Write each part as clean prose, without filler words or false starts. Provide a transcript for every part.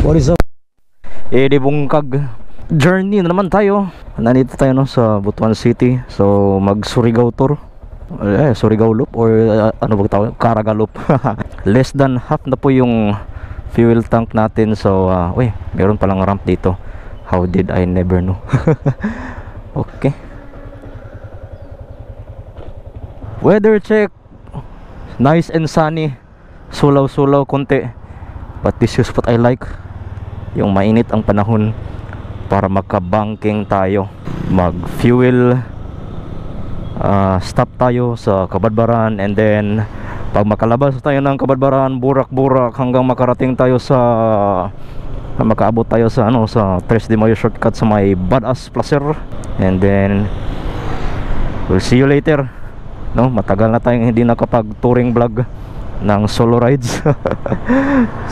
What is up? Di bungkag journey na naman tayo. Nandito tayo no sa Butuan City. So mag Surigao tour. Surigao Loop or ano ba tawag? Caraga Loop. Less than half na po yung fuel tank natin. So uy, meron palang ramp dito. How did I never know? Okay. Weather check. Nice and sunny. Sulaw-sulaw konti. But this is what I like. Yung mainit ang panahon para magka-banking tayo. Mag-fuel stop tayo sa Kabadbaran, and then pag makalabas tayo ng Kabadbaran, burak-burak hanggang makarating tayo sa makaabot tayo sa sa 3 de Mayo shortcut sa may Badass Placer, and then we'll see you later. No, matagal na tayong hindi nakapag-touring vlog ng solo rides.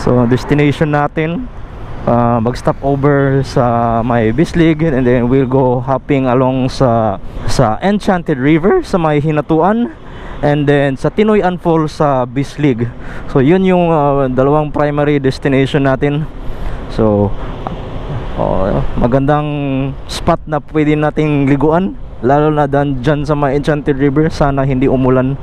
So destination natin, mag-stop over sa may Bislig, and then we'll go hopping along sa Enchanted River sa may Hinatuan, and then sa Tinoyan Falls sa Bislig. So yun yung dalawang primary destination natin. So magandang spot na pwede nating liguan, lalo na dyan sa may Enchanted River. Sana hindi umulan.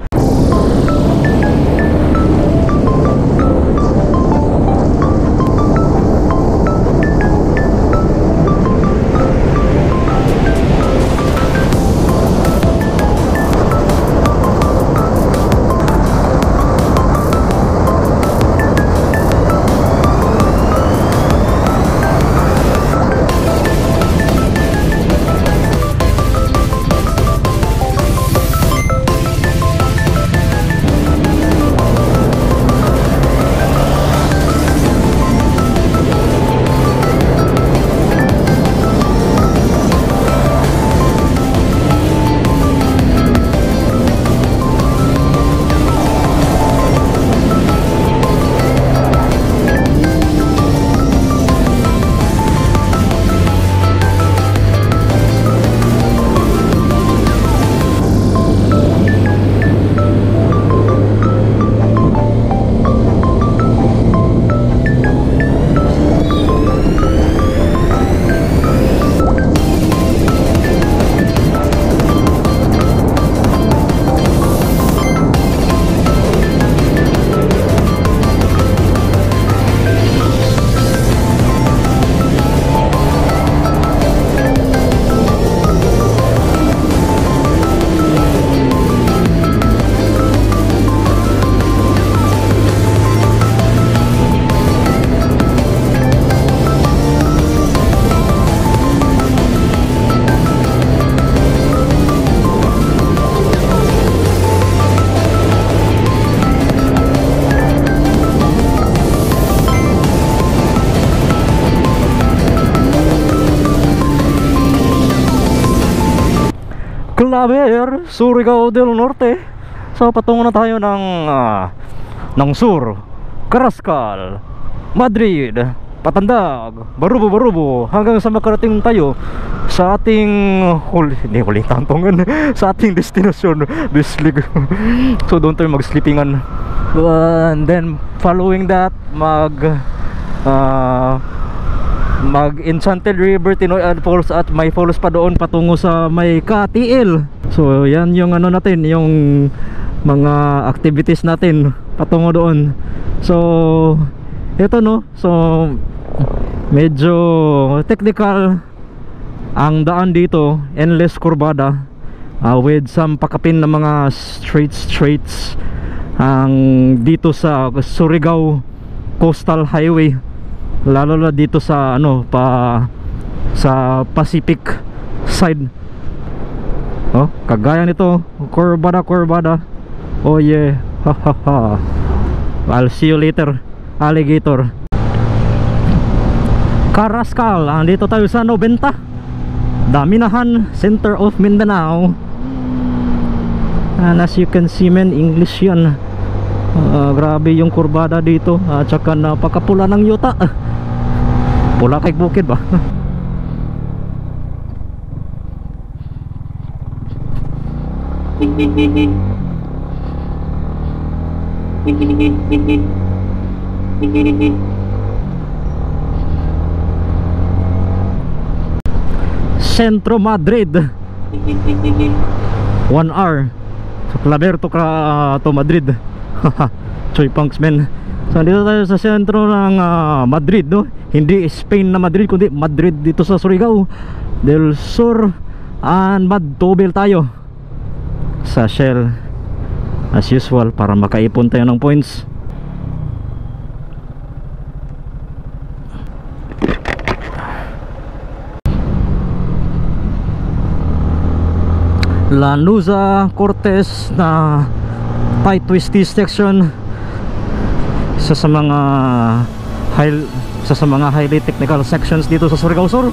Claver, Surigao del Norte. So patungo na tayo ng sur, Carrascal, Madrid, Patandag, Barubo, hanggang sa makarating tayo sa ating huling tantongan, sa ating destinasyon, Bislig. So doon tayo mag-sleepingan, and then following that Enchanted River, Tinoyan Falls, at may falls pa doon patungo sa may KTL. So yan yung natin, yung mga activities natin patungo doon. So ito no, so medyo technical ang daan dito, endless kurbada, with some pakapin na mga straights ang dito sa Surigao Coastal Highway, lalo na dito sa sa Pacific side. Kagaya nito, kurbada. Oh yeah, ha. I'll see you later, alligator. Carrascal, andito tayo sa 90 Daminahan, center of Mindanao. And as you can see men, English yan. Grabe yung kurbada dito, at saka napakapula ng yuta. Pula kay bukid ba? Centro Madrid. 1 hour so Claver to Madrid. Choy punks men. So dito tayo sa sentro ng Madrid, no? Hindi Spain na Madrid, kundi Madrid dito sa Surigao del Sur. And Madtobel tayo sa Shell as usual para makaipon tayo ng points. Lanuza Cortez na tight twisty section, isa sa mga highly technical sections dito sa Surigao Sur.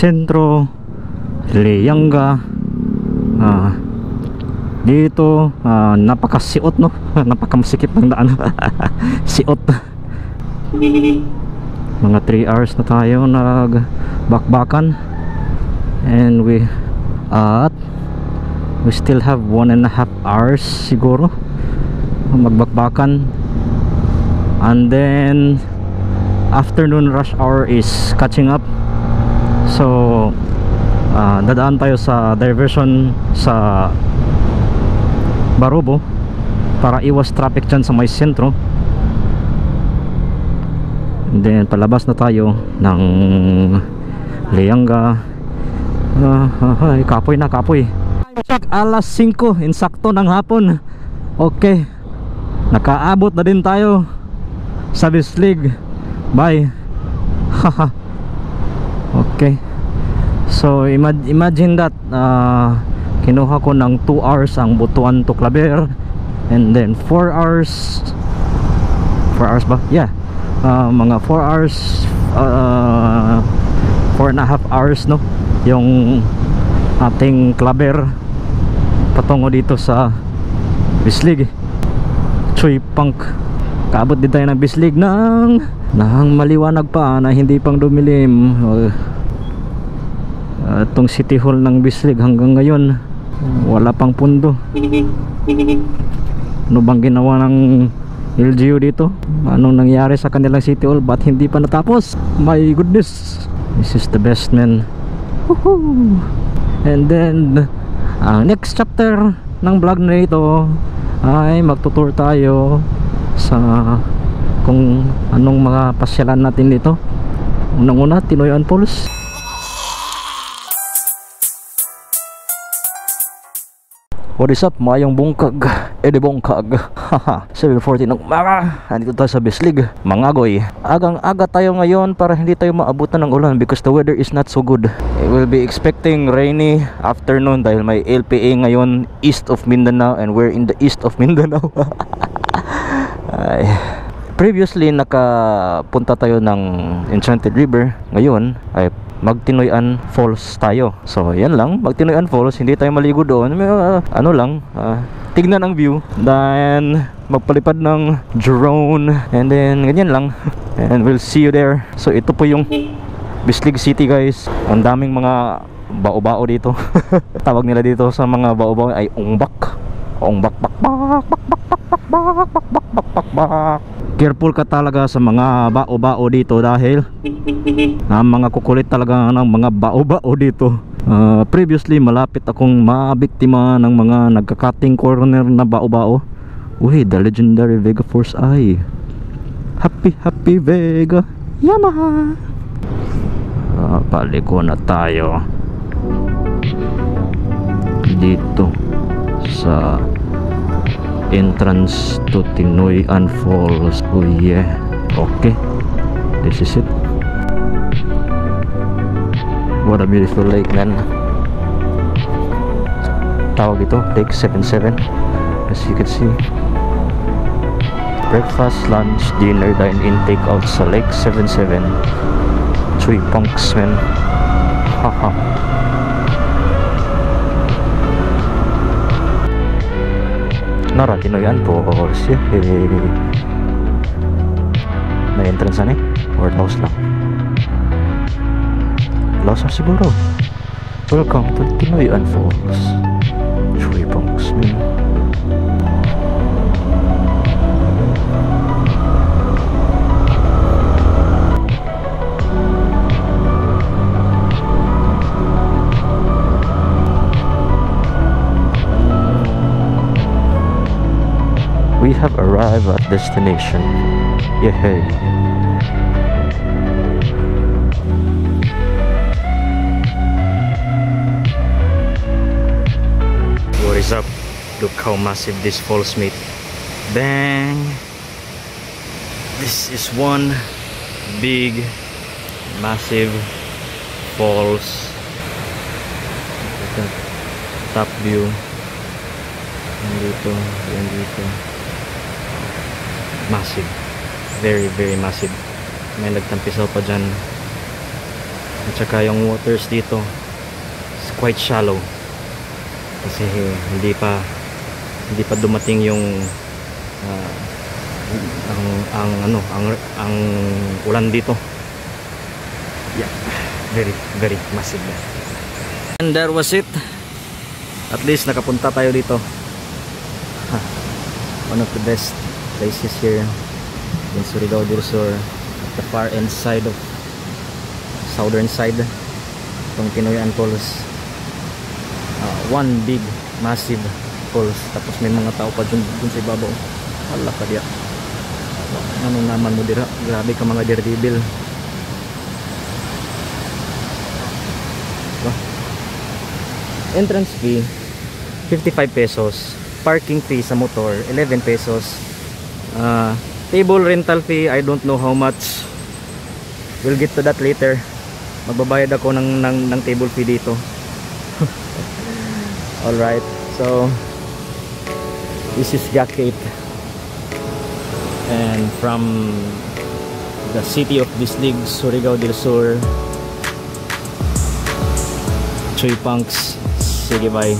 Sentro Lianga. Dito napakasiot, no? Napakamasikip ng daan. Siot. Mga 3 hours na tayo nagbakbakan, and we still have 1.5 hours siguro magbakbakan, and then afternoon rush hour is catching up. So dadaan tayo sa diversion sa Barobo para iwas traffic dyan sa may sentro. And then palabas na tayo ng Lianga. Kapoy na, kapoy. Alas 5 insakto ng hapon. Okay, nakaabot na din tayo sa Bislig. Bye. Okay, so imagine that kinuha ko ng 2 hours ang Butuan to Claver, and then 4 hours ba? Yeah, mga 4 hours, 4.5 hours, no? Yung ating Claver patungo dito sa Bislig. Choy punk. Kaabot din tayo ng Bislig ng maliwanag pa, na hindi pang dumilim. Itong City Hall ng Bislig hanggang ngayon wala pang pundo. Ano bang ginawa ng LGU dito? Anong nangyari sa kanilang City Hall? Ba't hindi pa natapos? My goodness, this is the best, man. Woohoo! And then next chapter ng vlog na ito ay magtutour tayo sa kung anong mga pasyalan natin dito. Unang-una, Tinoyan Falls. What is up? Mayong bungkag, edi bungkag. Haha, 7:40 ng umaga. Andito tayo sa Bislig, Mangagoy. Agang-aga tayo ngayon para hindi tayo maabutan ng ulan because the weather is not so good. I will be expecting rainy afternoon dahil may LPA ngayon east of Mindanao, and we're in the east of Mindanao. Ay, previously nakapunta tayo ng Enchanted River. Ngayon ay Magtinoyan Falls tayo. So yan lang, Magtinoyan Falls. Hindi tayo maligo doon. Ano lang, tignan ang view, then magpalipad ng drone, and then ganyan lang. And we'll see you there. So ito po yung Bislig City, guys. Ang daming mga bao-bao dito. Tawag nila dito sa mga bao-bao ay ungbak. Ungbak bak bak bak bak bak bak bak bak bak bak bak. Careful ka talaga sa mga bao-bao dito dahil mga kukulit talaga ng mga bao-bao dito. Previously malapit akong mabiktima ng mga nagka-cutting corner na bao-bao. Uy, the legendary Vega Force I. Happy Vega Yamaha. Paliko na tayo dito sa entrance to Tinoyan Falls. Oh yeah, okay, this is it. What a beautiful lake, man. Tawag ito Lake 77, as you can see. Breakfast, lunch, dinner, dine-in, take-out sa Lake 77. Chuy punks, man. Haha. Nara, Tinoyan Falls. May entrance na or house lang? Lost siguro. Welcome to Tinoyan Falls. Chuy punks, man. We have arrived at destination. Yay! What is up? Look how massive this falls, mate. Bang! This is one big, massive falls. Look at that top view. Yan dito, yan dito. Massive, very very massive. May nagtampisaw pa dyan. At saka yung waters dito is quite shallow kasi hindi pa dumating yung ang ulan dito. Yeah, very very massive. And that was it. At least nakapunta tayo dito. One of the best places here in Surigao del Sur, at the far end side of southern side, itong Tinoyan Falls. One big massive falls, tapos may mga tao pa dun sa ibabaw. Hala ka diya, anong naman mo dira, grabe ka mga daredevil. Entrance fee 55 pesos, parking fee sa motor 11 pesos. Table rental fee, I don't know how much. We'll get to that later. Magbabayad ako ng table fee dito. Alright, so this is Gakate, and from the city of Bislig, Surigao del Sur. Chuy punks, sige bye.